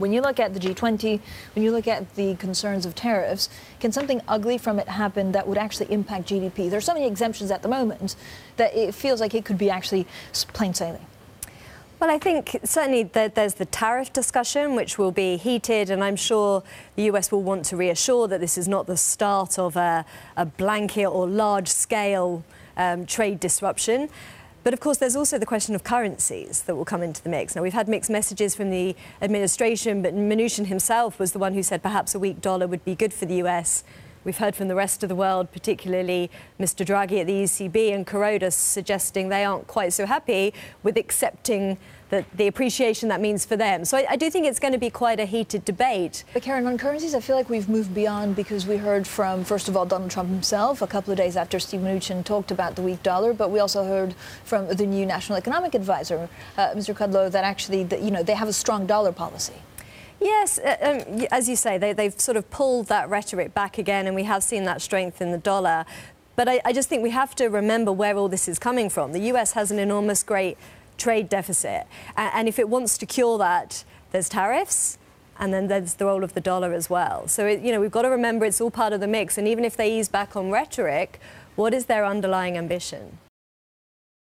When you look at the G20, when you look at the concerns of tariffs, can something ugly from it happen that would actually impact GDP? There are so many exemptions at the moment that it feels like it could be actually plain sailing. Well, I think certainly there's the tariff discussion, which will be heated, and I'm sure the US will want to reassure that this is not the start of a blanket or large-scale trade disruption. But of course, there's also the question of currencies that will come into the mix. Now, we've had mixed messages from the administration, but Mnuchin himself was the one who said perhaps a weak dollar would be good for the US. We've heard from the rest of the world, particularly Mr. Draghi at the ECB and Kuroda, suggesting they aren't quite so happy with accepting the appreciation that means for them. So I do think it's going to be quite a heated debate. But Karen, on currencies, I feel like we've moved beyond, because we heard from, first of all, Donald Trump himself a couple of days after Steve Mnuchin talked about the weak dollar, but we also heard from the new National Economic Advisor, Mr. Kudlow, that actually, they have a strong dollar policy. Yes, as you say, they've sort of pulled that rhetoric back again, and we have seen that strength in the dollar. But I just think we have to remember where all this is coming from. The US has an enormous, great trade deficit. And if it wants to cure that, there's tariffs, and then there's the role of the dollar as well. So, we've got to remember it's all part of the mix. And even if they ease back on rhetoric, what is their underlying ambition?